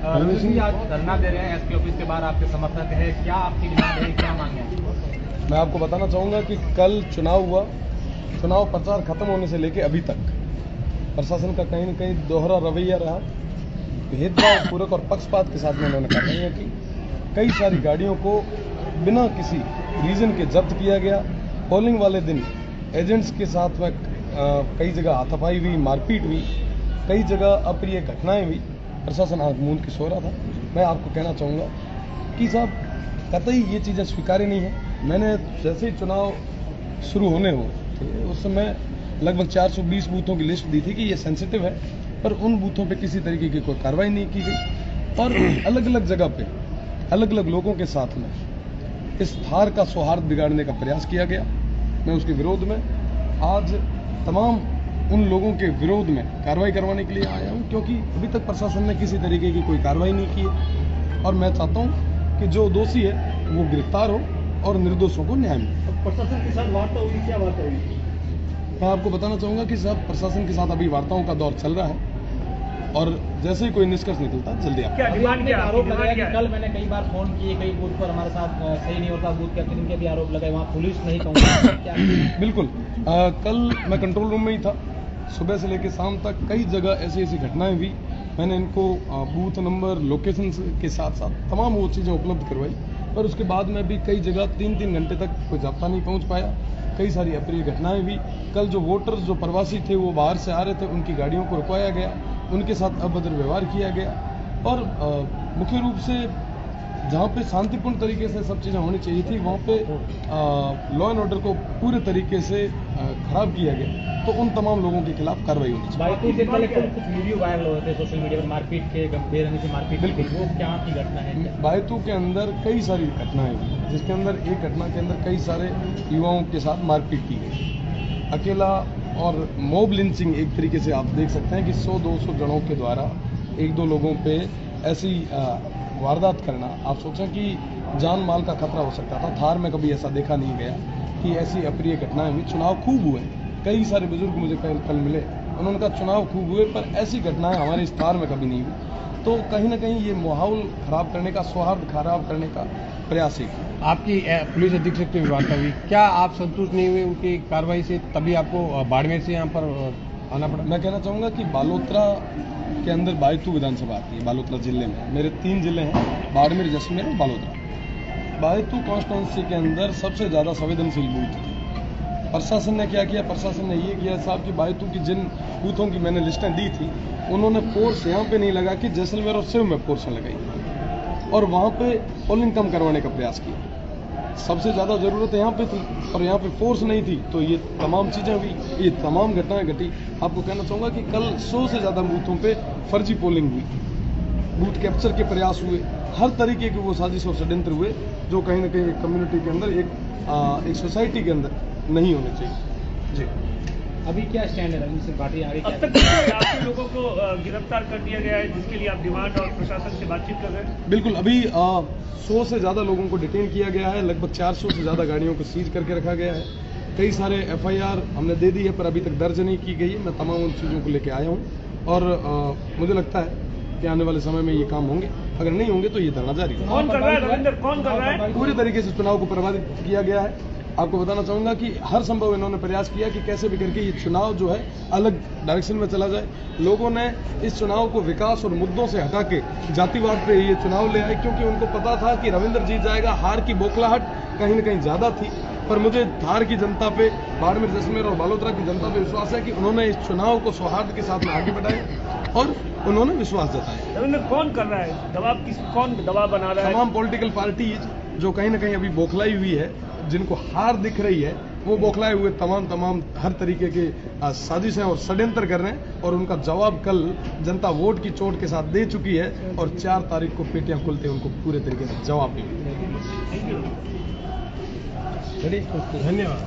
रविंद्र सिंह आज धरना दे रहे हैं एसपी ऑफिस के बाहर, आपके समर्थक है, क्या आपकी डिमांड है, क्या मांगे हैं? मैं आपको बताना चाहूँगा कि कल चुनाव हुआ, चुनाव प्रचार खत्म होने से लेकर अभी तक प्रशासन का कहीं न कहीं दोहरा रवैया रहा, भेदभाव पूरक और पक्षपात के साथ में उन्होंने कार्रवाई की। कई सारी गाड़ियों को बिना किसी रीजन के जब्त किया गया। पोलिंग वाले दिन एजेंट्स के साथ में कई जगह हाथापाई हुई, मारपीट हुई, कई जगह अप्रिय घटनाएं हुई। प्रशासन आंख मूंद के सो रहा था। मैं आपको कहना चाहूँगा कि साहब कतई ये चीज़ें स्वीकार्य नहीं है। मैंने जैसे ही चुनाव शुरू होने हो थे उस समय लगभग 420 बूथों की लिस्ट दी थी कि ये सेंसिटिव है, पर उन बूथों पे किसी तरीके की कोई कार्रवाई नहीं की गई और अलग अलग जगह पे अलग अलग लोगों के साथ में इस थार का सौहार्द बिगाड़ने का प्रयास किया गया। मैं उसके विरोध में आज तमाम उन लोगों के विरोध में कार्रवाई करवाने के लिए आया हूं, क्योंकि अभी तक प्रशासन ने किसी तरीके की कोई कार्रवाई नहीं की है और मैं चाहता हूं कि जो दोषी है वो गिरफ्तार हो और निर्दोषों को न्याय मिले। प्रशासन के साथ वार्ता होगी, क्या वार्ता होगी? मैं आपको बताना चाहूंगा कि साहब प्रशासन के साथ अभी वार्ताओं का दौर चल रहा है और जैसे ही कोई निष्कर्ष निकलता जल्दी आप क्या डिमांड क्या आरोप लगाया कि कल मैंने कई बार फोन किए, कई बूथ पर हमारे साथ सही नहीं होता, बूथ कैप्टन के भी आरोप लगाए, वहाँ पुलिस नहीं पहुंची। बिल्कुल कल मैं कंट्रोल रूम में ही था, सुबह से लेकर शाम तक कई जगह ऐसी ऐसी घटनाएं हुई। मैंने इनको बूथ नंबर, लोकेशन के साथ साथ तमाम वो चीज़ें उपलब्ध करवाई, पर उसके बाद में भी कई जगह 3-3 घंटे तक कोई जाब्ता नहीं पहुंच पाया। कई सारी अप्रिय घटनाएं हुई। कल जो वोटर्स जो प्रवासी थे वो बाहर से आ रहे थे, उनकी गाड़ियों को रुकवाया गया, उनके साथ अभद्र व्यवहार किया गया और मुख्य रूप से जहाँ पे शांतिपूर्ण तरीके से सब चीज़ें होनी चाहिए थी वहाँ पे लॉ एंड ऑर्डर को पूरे तरीके से खराब किया गया। तो उन तमाम लोगों के खिलाफ कार्रवाई होनी चाहिए। बाइतू से कल कुछ वीडियो वायरल हो रहे थे सोशल मीडिया पर, मारपीट के, बेरहमी से मारपीट की, वो क्या की घटना है? बाइतू के अंदर कई सारी घटनाएं हुई, जिसके अंदर एक घटना के अंदर कई सारे युवाओं के साथ मारपीट की गई। अकेला और मॉब लिंचिंग एक तरीके से आप देख सकते हैं कि 100-200 जनों के द्वारा 1-2 लोगों पे ऐसी वारदात करना, आप सोचें कि जान माल का खतरा हो सकता था। थार में कभी ऐसा देखा नहीं गया कि ऐसी अप्रिय घटनाएं हुई। चुनाव खूब हुए, कई सारे बुजुर्ग मुझे कल मिले, उन्होंने कहा चुनाव खूब हुए पर ऐसी घटनाएं हमारे इस थार में कभी नहीं हुई। तो कहीं ना कहीं ये माहौल खराब करने का, सौहार्द खराब करने का प्रयास है। आपकी पुलिस अधीक्षक की वार्ता हुई, क्या आप संतुष्ट नहीं हुए उनकी कार्रवाई से, तभी आपको बाड़मेर से यहाँ पर आना पड़ा? मैं कहना चाहूँगा कि बालोतरा के अंदर बायतू विधानसभा आती है। बालोतरा जिले में मेरे 3 जिले हैं, बाड़मेर, जैसलमेर और बालोतरा। बायतू कॉन्स्टिट्यूंसी के अंदर सबसे ज़्यादा संवेदनशील बूथ थे। प्रशासन ने क्या किया? प्रशासन ने ये किया साहब कि बायतू की जिन बूथों की मैंने लिस्टें दी थी उन्होंने फोर्स यहाँ पे नहीं लगा कि जैसलमेर और सिव में फोर्स लगाई और वहाँ पे पोलिंग कम करवाने का प्रयास किया। सबसे ज़्यादा ज़रूरत यहाँ पे थी और यहाँ पे फोर्स नहीं थी, तो ये तमाम चीज़ें हुई, ये तमाम घटनाएं घटी। आपको कहना चाहूँगा कि कल 100 से ज़्यादा बूथों पे फर्जी पोलिंग हुई, बूथ कैप्चर के प्रयास हुए, हर तरीके के वो साजिश और षड्यंत्र हुए जो कहीं ना कहीं एक कम्युनिटी के अंदर, एक सोसाइटी के अंदर नहीं होने चाहिए। जी, अभी क्या स्टैंड है रविंद्र सिंह पार्टी आगे? अब तक आपके लोगों को गिरफ्तार कर दिया गया है, जिसके लिए आप डिमांड और प्रशासन से बातचीत कर रहे हैं? बिल्कुल, अभी 100 से ज़्यादा लोगों को डिटेन किया गया है, लगभग 400 से ज़्यादा गाड़ियों को सीज करके रखा गया है। कई सारे FIR हमने दे दी है पर अभी तक दर्ज नहीं की गई है। मैं तमाम उन चीज़ों को लेकर आया हूँ और मुझे लगता है कि आने वाले समय में ये काम होंगे, अगर नहीं होंगे तो ये धरना जारी है। कौन कर रहा है रविंद्र, कौन कर रहा है? पूरी तरीके से चुनाव को प्रभावित किया गया है। आपको बताना चाहूँगा कि हर संभव इन्होंने प्रयास किया कि कैसे भी करके ये चुनाव जो है अलग डायरेक्शन में चला जाए। लोगों ने इस चुनाव को विकास और मुद्दों से हटा के जातिवाद पे ये चुनाव ले आए, क्योंकि उनको पता था कि रविंद्र जीत जाएगा। हार की बौखलाहट कहीं ना कहीं ज़्यादा थी, पर मुझे धार की जनता पे, बाड़मेर, जैसलमेर और बालोतरा की जनता पे विश्वास है कि उन्होंने इस चुनाव को सौहार्द के साथ में आगे बढ़ाया और उन्होंने विश्वास जताया। रविंद्र, कौन कर रहा है दबाव? कौन दबाव बना रहा है? तमाम पॉलिटिकल पार्टीज जो कहीं ना कहीं अभी बौखलाई हुई है, जिनको हार दिख रही है, वो बौखलाए हुए तमाम हर तरीके के साजिशें और षड्यंत्र कर रहे हैं और उनका जवाब कल जनता वोट की चोट के साथ दे चुकी है और 4 तारीख को पेटियां खुलते उनको पूरे तरीके से जवाब देंगे। धन्यवाद।